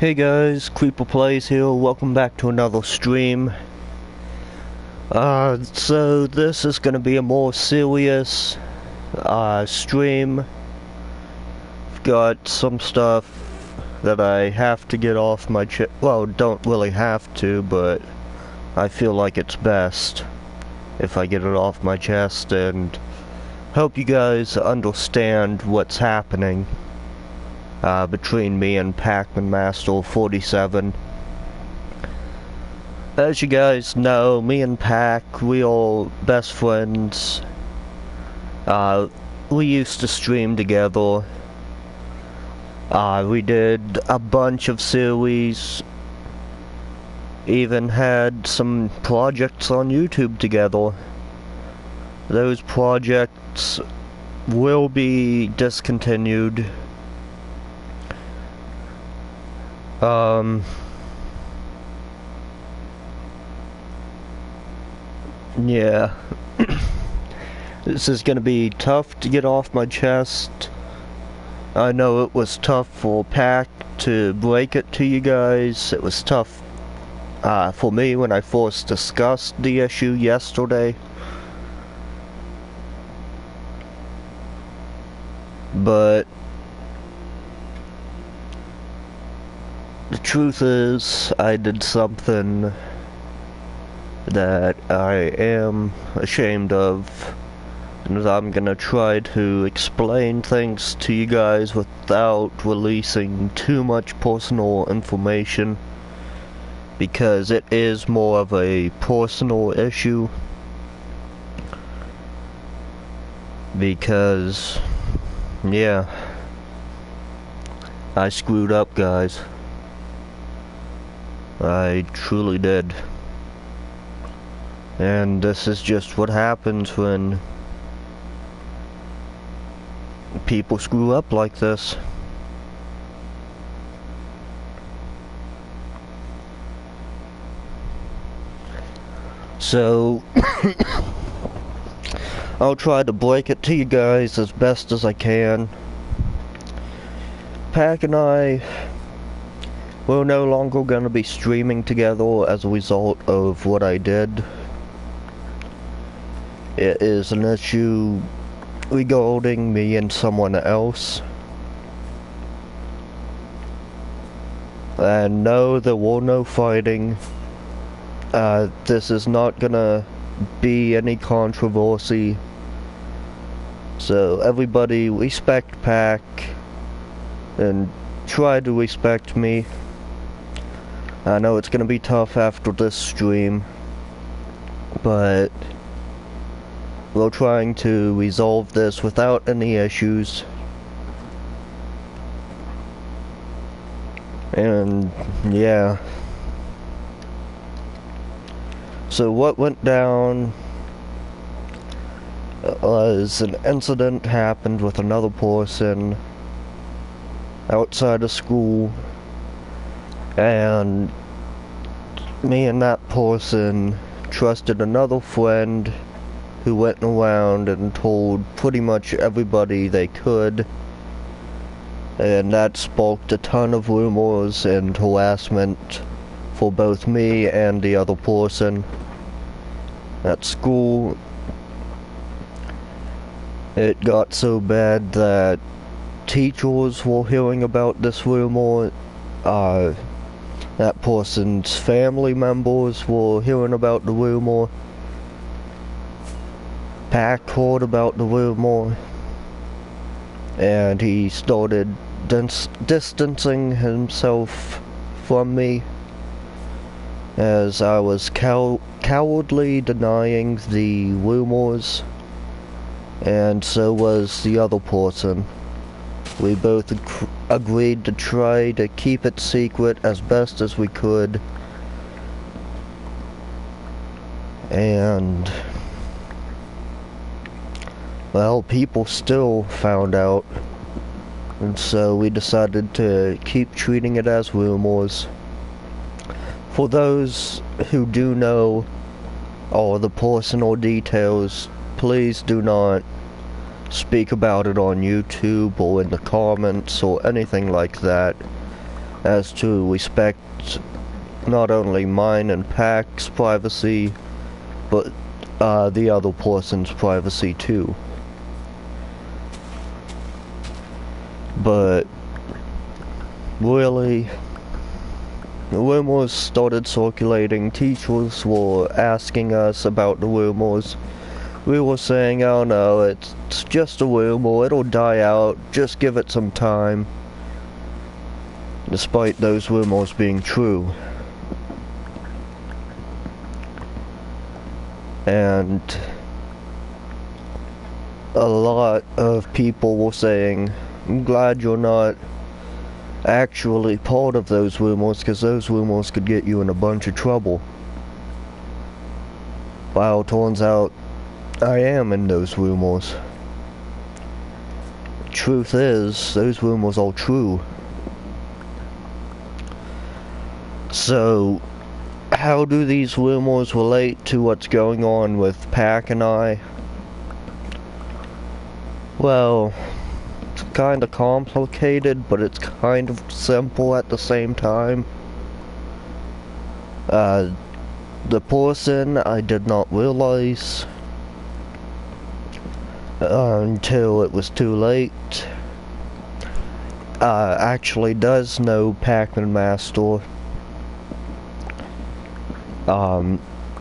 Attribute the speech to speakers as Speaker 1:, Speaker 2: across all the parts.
Speaker 1: Hey guys, Creeper Plays here, welcome back to another stream. So this is gonna be a more serious, stream. I've got some stuff that I have to get off my chest. Well, don't really have to, but I feel like it's best if I get it off my chest and hope you guys understand what's happening. Between me and Pac-Man Master 47. As you guys know, me and Pac, we all best friends. We used to stream together. We did a bunch of series. Even had some projects on YouTube together. Those projects will be discontinued. Yeah. This is gonna be tough to get off my chest. I know it was tough for Pac to break it to you guys. It was tough, for me when I first discussed the issue yesterday. But the truth is, I did something that I am ashamed of, and I'm gonna try to explain things to you guys without releasing too much personal information, because it is more of a personal issue. Because, yeah, I screwed up, guys. I truly did. And this is just what happens when people screw up like this. So, I'll try to break it to you guys as best as I can. Pac and I, we're no longer gonna be streaming together as a result of what I did. It is an issue regarding me and someone else. And no, there were no fighting. This is not gonna be any controversy. So everybody respect Pac and try to respect me. I know it's gonna be tough after this stream, but we're trying to resolve this without any issues. And yeah. So what went down was an incident happened with another person outside of school, and me and that person trusted another friend who went around and told pretty much everybody they could, and that sparked a ton of rumors and harassment for both me and the other person at school. It got so bad that teachers were hearing about this rumor. That person's family members were hearing about the rumor. Pac heard about the rumor, and he started distancing himself from me, as I was cowardly denying the rumors, and so was the other person. We both agreed to try to keep it secret as best as we could, and well, people still found out, and so we decided to keep treating it as rumors. For those who do know all the personal details, please do not speak about it on YouTube or in the comments or anything like that, as to respect not only mine and Pac's privacy, but the other person's privacy too. But really, the rumors started circulating. Teachers were asking us about the rumors. We were saying, oh no, it's just a rumor, it'll die out, just give it some time. Despite those rumors being true. And a lot of people were saying, I'm glad you're not actually part of those rumors, because those rumors could get you in a bunch of trouble. Well, it turns out I am in those rumors. Truth is, those rumors are true. So, how do these rumors relate to what's going on with Pac and I? Well, it's kind of complicated, but it's kind of simple at the same time. The person I did not realize until it was too late actually does know Pac-Man Master.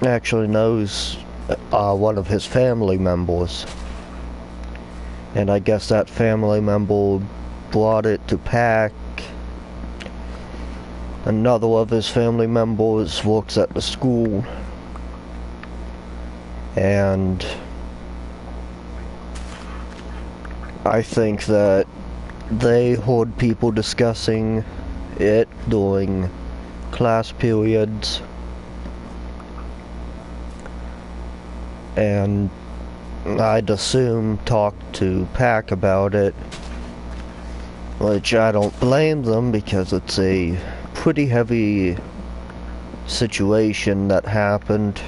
Speaker 1: Actually knows one of his family members. And I guess that family member brought it to Pac. Another of his family members works at the school. And I think that they heard people discussing it during class periods. And I'd assume talk to Pac about it, which I don't blame them because it's a pretty heavy situation that happened.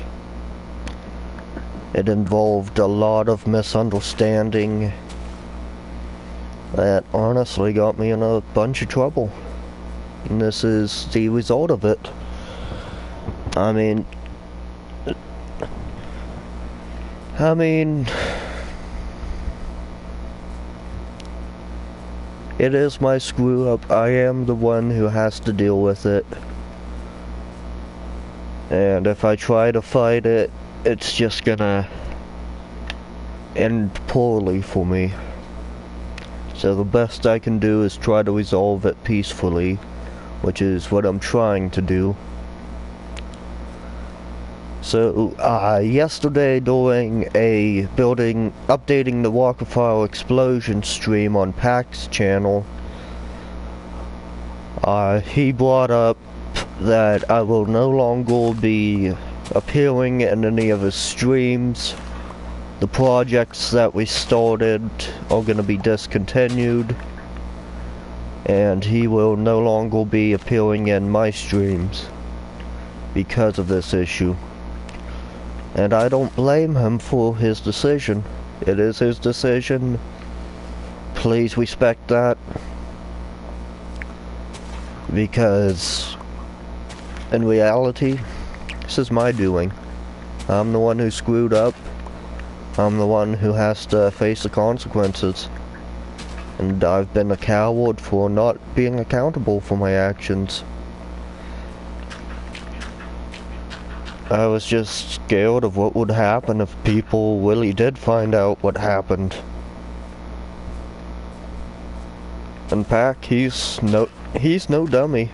Speaker 1: It involved a lot of misunderstanding that honestly got me in a bunch of trouble. And this is the result of it. I mean, it is my screw up. I am the one who has to deal with it. And if I try to fight it, it's just gonna end poorly for me. So the best I can do is try to resolve it peacefully, which is what I'm trying to do. So, yesterday during a updating the Walker-File Explosion stream on Pac's channel, he brought up that I will no longer be appearing in any of his streams. The projects that we started are going to be discontinued, and he will no longer be appearing in my streams because of this issue. And I don't blame him for his decision. It is his decision. Please respect that. Because in reality, this is my doing. I'm the one who screwed up. I'm the one who has to face the consequences. And I've been a coward for not being accountable for my actions. I was just scared of what would happen if people really did find out what happened. And Pac, he's no dummy.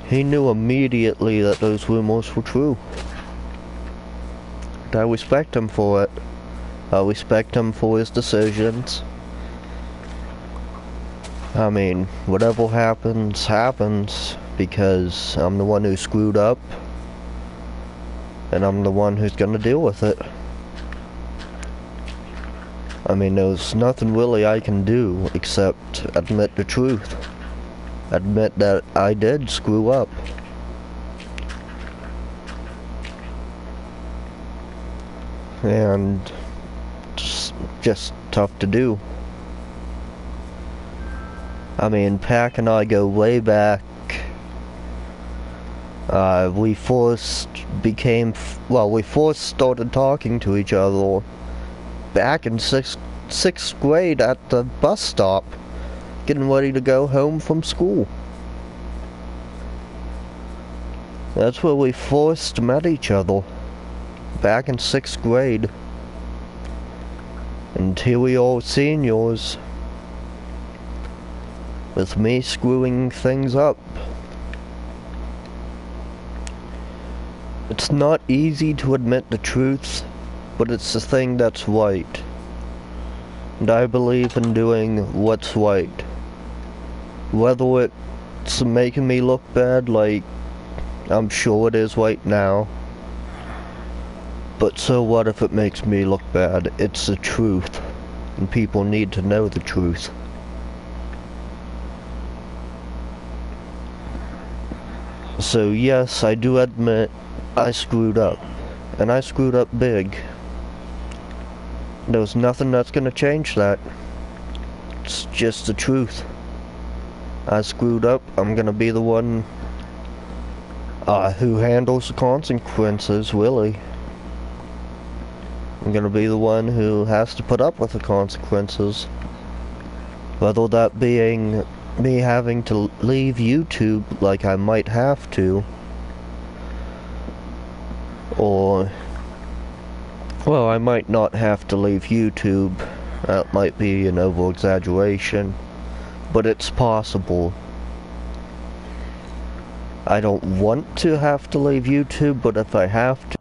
Speaker 1: He knew immediately that those rumors were true. And I respect him for it. I respect him for his decisions. I mean, whatever happens, happens, because I'm the one who screwed up. And I'm the one who's gonna deal with it. I mean, there's nothing really I can do except admit the truth. Admit that I did screw up. And it's just tough to do. I mean, Pack and I go way back. We first started talking to each other back in sixth grade at the bus stop, getting ready to go home from school. That's where we first met each other, back in 6th grade. And here we are, seniors, with me screwing things up. It's not easy to admit the truth, but it's the thing that's right. And I believe in doing what's right. Whether it's making me look bad, like I'm sure it is right now. But so what if it makes me look bad? It's the truth. And people need to know the truth. So yes, I do admit I screwed up. And I screwed up big. There's nothing that's gonna change that. It's just the truth. I screwed up. I'm gonna be the one who handles the consequences, really. I'm gonna be the one who has to put up with the consequences. Whether that being me having to leave YouTube like I might have to. Or, well, I might not have to leave YouTube. That might be an over-exaggeration. But it's possible. I don't want to have to leave YouTube, but if I have to.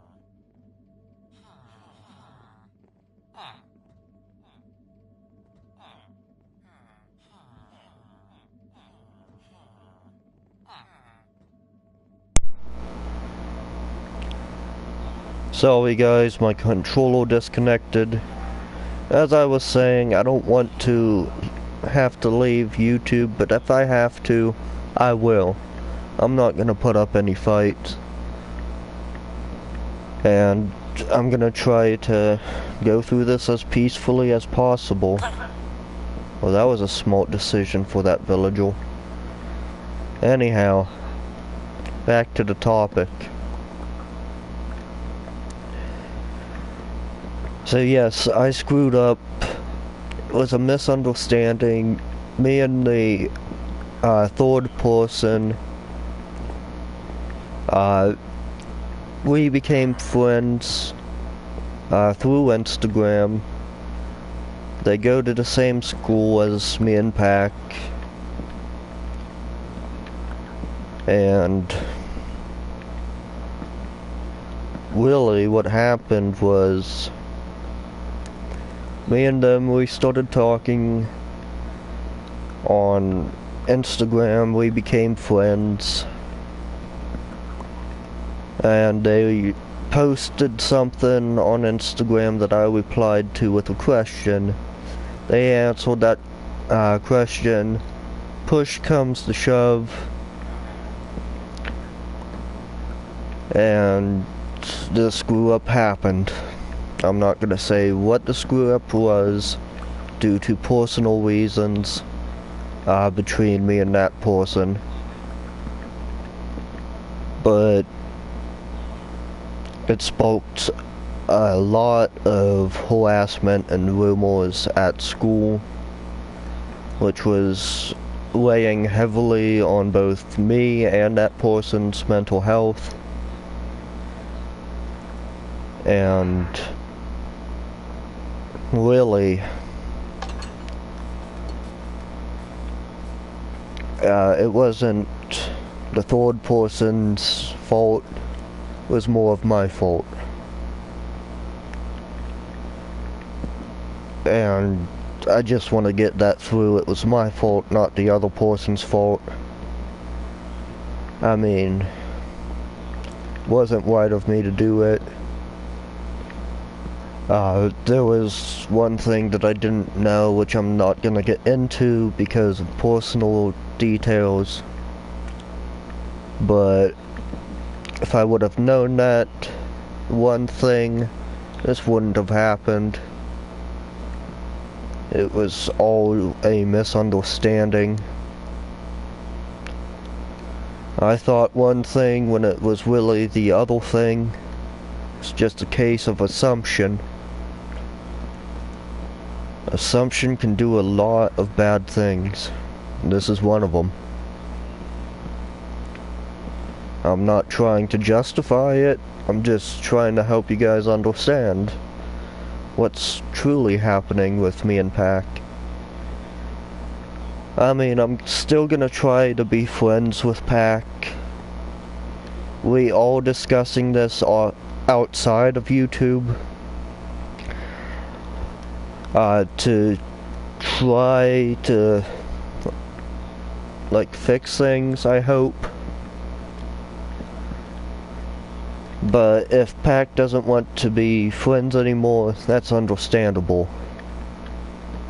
Speaker 1: Sorry guys, my controller disconnected. As I was saying, I don't want to have to leave YouTube, but if I have to, I will. I'm not gonna put up any fights. And I'm gonna try to go through this as peacefully as possible. Well, that was a smart decision for that villager. Anyhow, back to the topic. So yes, I screwed up. It was a misunderstanding. Me and the third person, we became friends through Instagram. They go to the same school as me and Pac. And really what happened was, me and them, we started talking on Instagram. We became friends. And they posted something on Instagram that I replied to with a question. They answered that question. Push comes to shove. And the screw up happened. I'm not gonna say what the screw up was due to personal reasons between me and that person. But it sparked a lot of harassment and rumors at school, which was weighing heavily on both me and that person's mental health. And really, it wasn't the third person's fault. It was more of my fault. And I just want to get that through. It was my fault, not the other person's fault. I mean, wasn't right of me to do it. There was one thing that I didn't know, which I'm not gonna get into because of personal details. But if I would have known that one thing, this wouldn't have happened. It was all a misunderstanding. I thought one thing when it was really the other thing. It's just a case of assumption. Assumption can do a lot of bad things. This is one of them. I'm not trying to justify it. I'm just trying to help you guys understand what's truly happening with me and Pac. I mean, I'm still gonna try to be friends with Pac. We all discussing this outside of YouTube. To try to, like, fix things, I hope. But if Pac doesn't want to be friends anymore, that's understandable.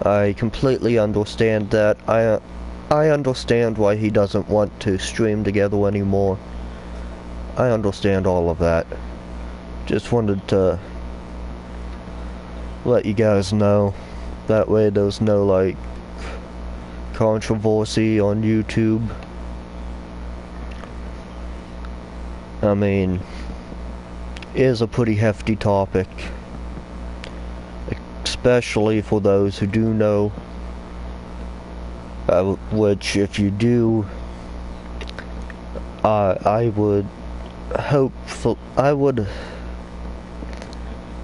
Speaker 1: I completely understand that. I understand why he doesn't want to stream together anymore. I understand all of that. Just wanted to let you guys know. That way there's no, like, controversy on YouTube. I mean, it is a pretty hefty topic. Especially for those who do know. Which, if you do, I would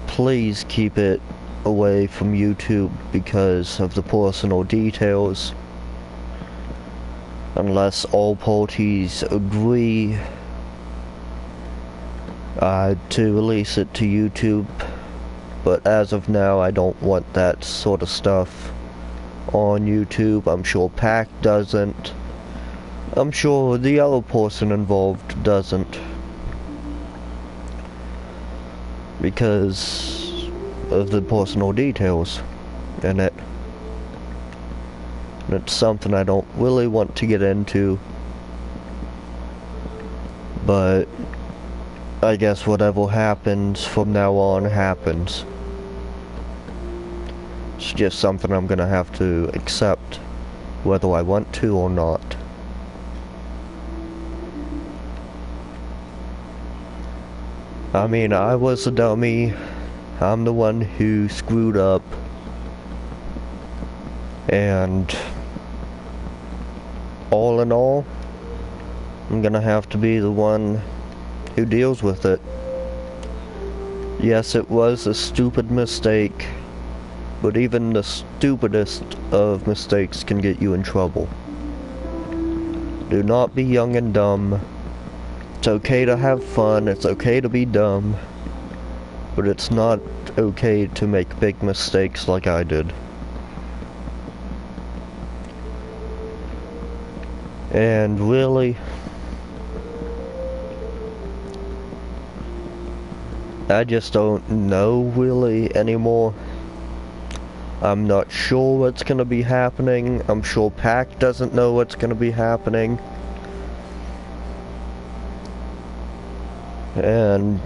Speaker 1: please keep it away from YouTube because of the personal details. Unless all parties agree to release it to YouTube. But as of now, I don't want that sort of stuff on YouTube. I'm sure Pac doesn't. I'm sure the other person involved doesn't. Because of the personal details in it. And it's something I don't really want to get into. But I guess whatever happens from now on happens. It's just something I'm gonna have to accept, whether I want to or not. I mean, I was a dummy. I'm the one who screwed up. And all in all, I'm gonna have to be the one who deals with it. Yes, it was a stupid mistake. But even the stupidest of mistakes can get you in trouble. Do not be young and dumb. It's okay to have fun, it's okay to be dumb. But it's not okay to make big mistakes like I did. And really, I just don't know really anymore. I'm not sure what's gonna be happening. I'm sure Pac doesn't know what's gonna be happening. And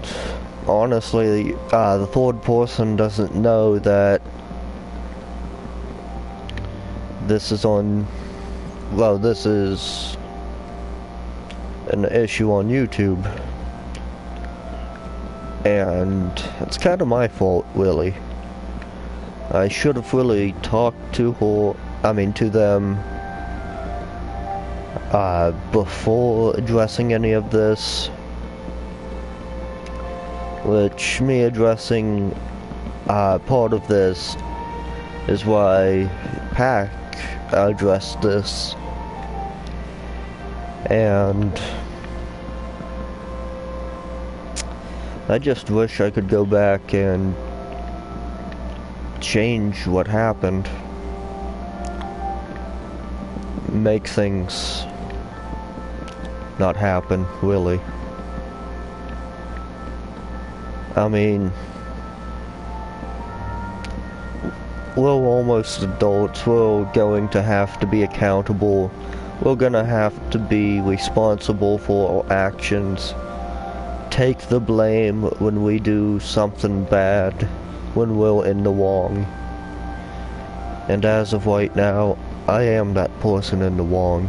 Speaker 1: honestly, the third person doesn't know that this is this is an issue on YouTube. And it's kind of my fault, really. I should have really talked to them before addressing any of this. Which, me addressing part of this is why Pac addressed this. And I just wish I could go back and change what happened. Make things not happen, really. I mean, we're almost adults. We're going to have to be accountable. We're gonna have to be responsible for our actions. Take the blame when we do something bad, when we're in the wrong. And as of right now, I am that person in the wrong.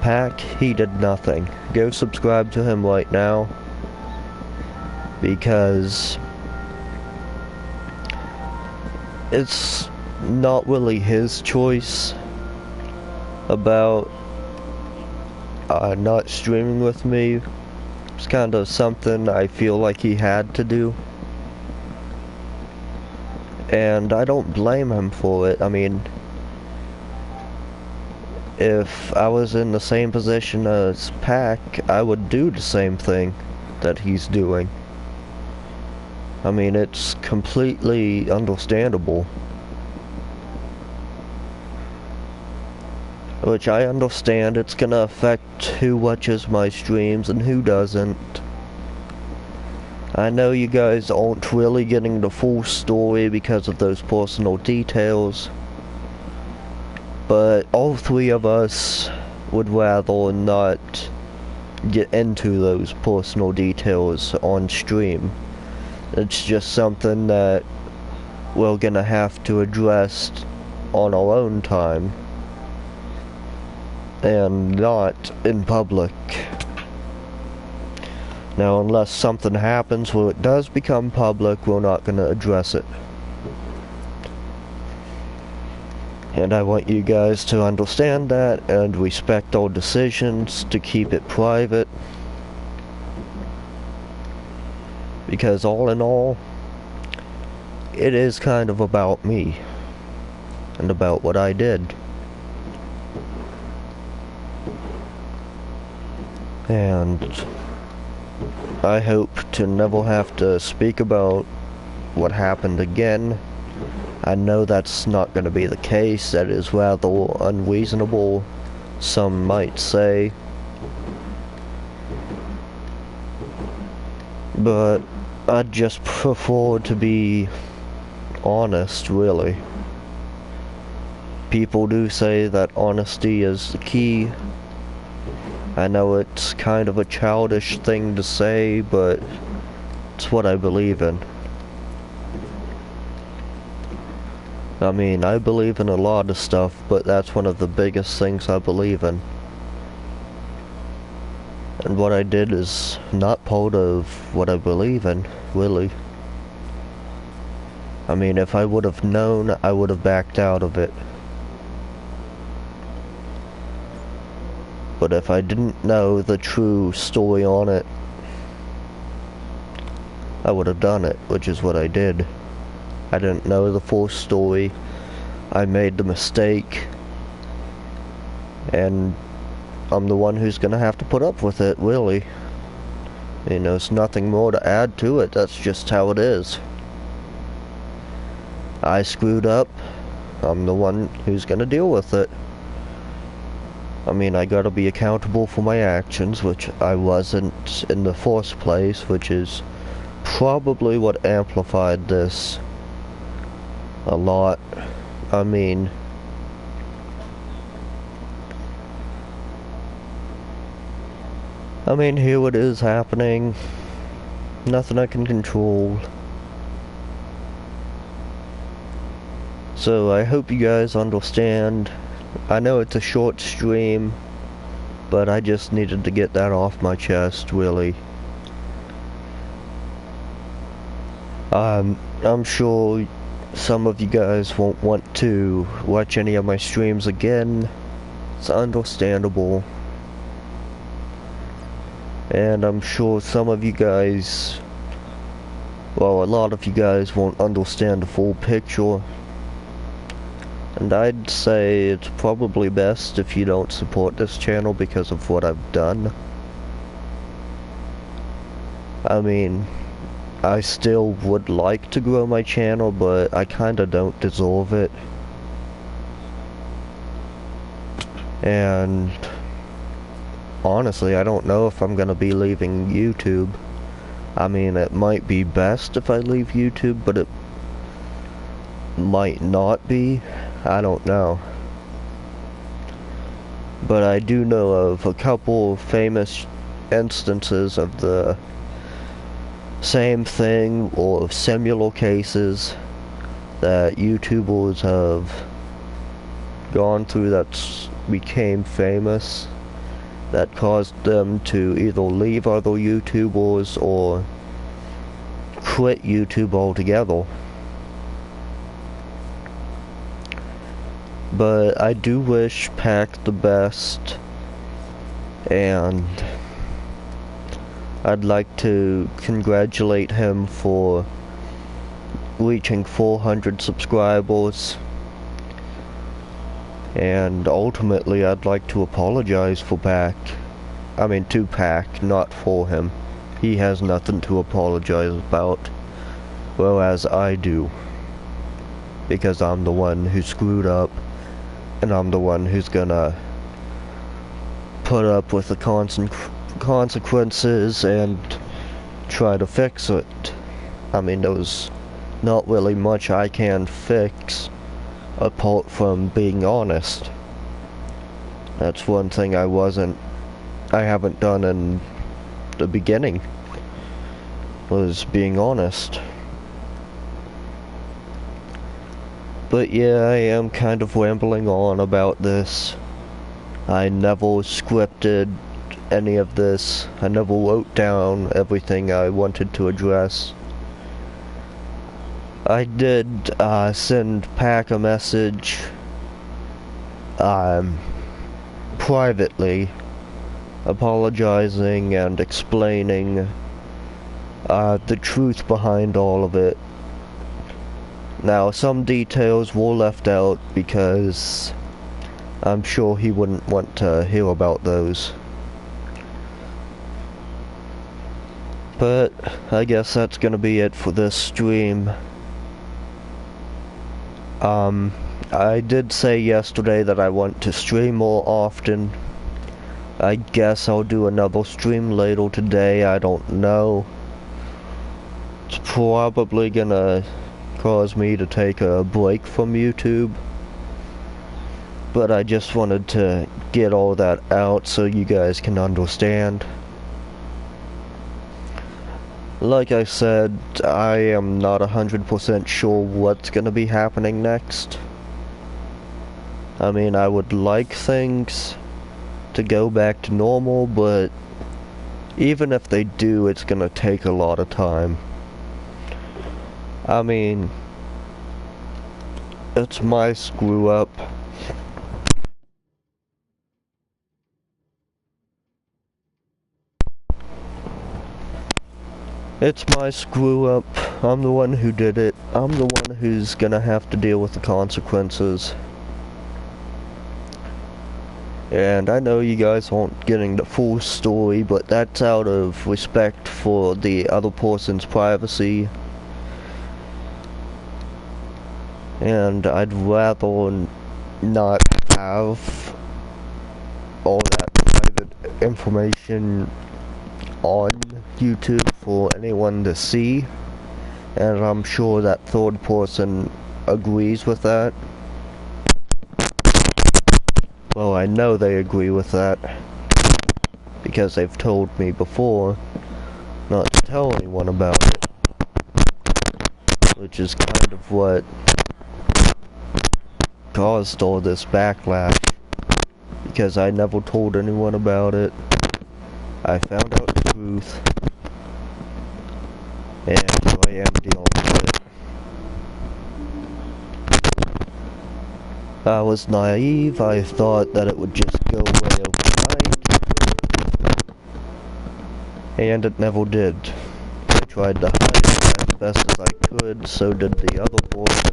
Speaker 1: pack, he did nothing. Go subscribe to him right now, because it's not really his choice about not streaming with me. It's kind of something I feel like he had to do, and I don't blame him for it. I mean, if I was in the same position as Pac, I would do the same thing that he's doing. I mean, it's completely understandable. Which I understand it's gonna affect who watches my streams and who doesn't. I know you guys aren't really getting the full story because of those personal details, but all three of us would rather not get into those personal details on stream. It's just something that we're gonna have to address on our own time, and not in public. Now, unless something happens where it does become public, we're not gonna address it. And I want you guys to understand that and respect our decisions to keep it private. Because all in all, it is kind of about me and about what I did. And I hope to never have to speak about what happened again. I know that's not going to be the case. That is rather unreasonable, some might say. But I'd just prefer to be honest, really. People do say that honesty is the key. I know it's kind of a childish thing to say, but it's what I believe in. I mean, I believe in a lot of stuff, but that's one of the biggest things I believe in. And what I did is not part of what I believe in, really. I mean, if I would have known, I would have backed out of it. But if I didn't know the true story on it, I would have done it, which is what I did. I didn't know the full story. I made the mistake. And I'm the one who's gonna have to put up with it, really. You know, there's nothing more to add to it. That's just how it is. I screwed up. I'm the one who's gonna deal with it. I mean, I gotta be accountable for my actions, which I wasn't in the first place, which is probably what amplified this a lot. I mean, here it is happening. Nothing I can control. So I hope you guys understand. I know it's a short stream, but I just needed to get that off my chest, really. I'm sure some of you guys won't want to watch any of my streams again. It's understandable. And I'm sure some of you guys, well, a lot of you guys won't understand the full picture. And I'd say it's probably best if you don't support this channel because of what I've done. I mean, I still would like to grow my channel, but I kinda don't deserve it. And honestly, I don't know if I'm gonna be leaving YouTube. I mean, it might be best if I leave YouTube, but it might not be. I don't know. But I do know of a couple of famous instances of the same thing, or similar cases that YouTubers have gone through that became famous. that caused them to either leave other YouTubers or quit YouTube altogether. But I do wish Pac the best, and I'd like to congratulate him for reaching 400 subscribers, and ultimately I'd like to apologize for Pac. I mean to Pac, not for him. He has nothing to apologize about, whereas I do, because I'm the one who screwed up, and I'm the one who's gonna put up with the consequences and try to fix it. I mean, there's not really much I can fix apart from being honest. That's one thing I haven't done in the beginning, was being honest. But yeah, I am kind of rambling on about this. I never scripted any of this. I never wrote down everything I wanted to address. I did send Pac a message privately, apologizing and explaining the truth behind all of it. Now, some details were left out because I'm sure he wouldn't want to hear about those. But I guess that's gonna be it for this stream. I did say yesterday that I want to stream more often. I guess I'll do another stream later today, I don't know. It's probably gonna cause me to take a break from YouTube, but I just wanted to get all that out so you guys can understand. Like I said, I am not 100% sure what's gonna be happening next. I mean, I would like things to go back to normal, but even if they do, it's gonna take a lot of time. I mean, it's my screw up. It's my screw up. I'm the one who did it. I'm the one who's gonna have to deal with the consequences. And I know you guys aren't getting the full story, but that's out of respect for the other person's privacy. And I'd rather not have all that private information on YouTube for anyone to see, and I'm sure that third person agrees with that. Well, I know they agree with that, because they've told me before not to tell anyone about it, which is kind of what caused all this backlash, because I never told anyone about it. I found out the truth, and here I am dealing with it. I was naive. I thought that it would just go away overnight, and it never did. I tried to hide it as best as I could, so did the other person.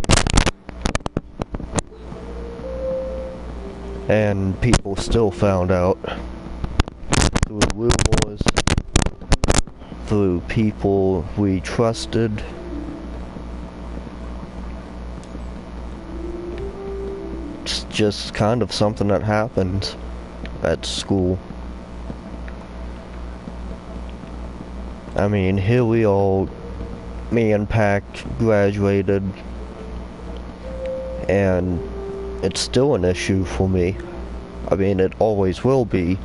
Speaker 1: And people still found out. Through rumors, through people we trusted. It's just kind of something that happened at school. I mean, here we all, me and Pac graduated, and it's still an issue for me. I mean, it always will be.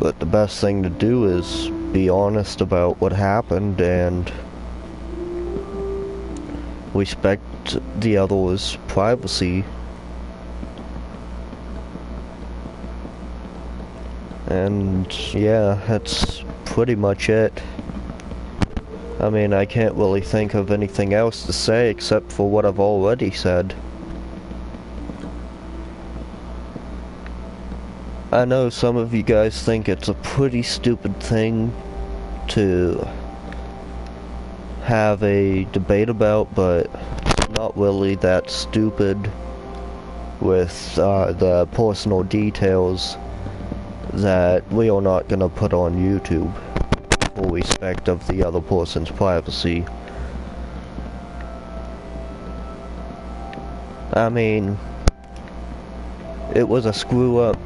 Speaker 1: But the best thing to do is be honest about what happened and respect the other's privacy. And yeah, that's pretty much it. I mean, I can't really think of anything else to say except for what I've already said. I know some of you guys think it's a pretty stupid thing to have a debate about, but it's not really that stupid with the personal details that we are not gonna put on YouTube for respect of the other person's privacy. I mean, it was a screw up,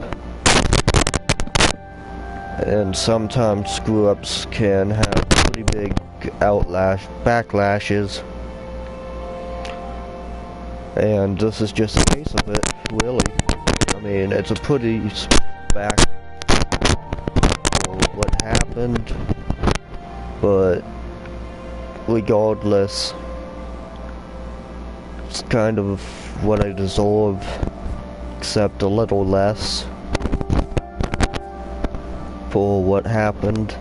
Speaker 1: and sometimes screw ups can have pretty big backlashes, and this is just a case of it, really. I mean, it's a pretty back for what happened, but regardless, it's kind of what I deserve, except a little less for what happened.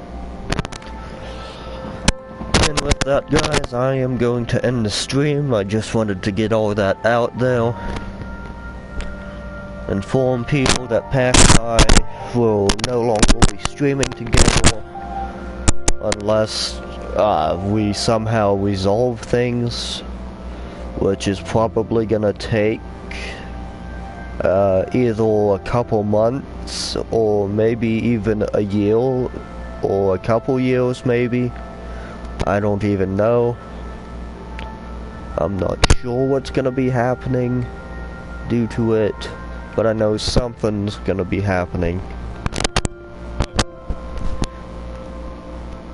Speaker 1: And with that, guys, I am going to end the stream. I just wanted to get all that out there. Inform people that Pac and I will no longer be streaming together unless we somehow resolve things, which is probably gonna take either a couple months or maybe even a year or a couple years maybe. I don't even know. I'm not sure what's gonna be happening due to it, but I know something's gonna be happening.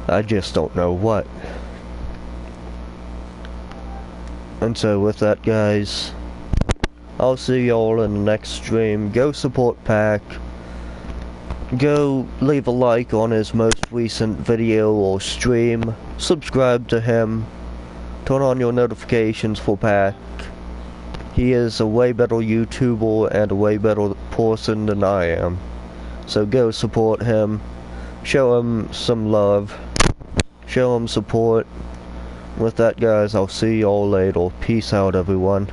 Speaker 1: I just don't know what. And so with that, guys, I'll see y'all in the next stream. Go support Pac. Go leave a like on his most recent video or stream. Subscribe to him. Turn on your notifications for Pac. He is a way better YouTuber and a way better person than I am. So go support him. Show him some love. Show him support. With that, guys, I'll see y'all later. Peace out, everyone.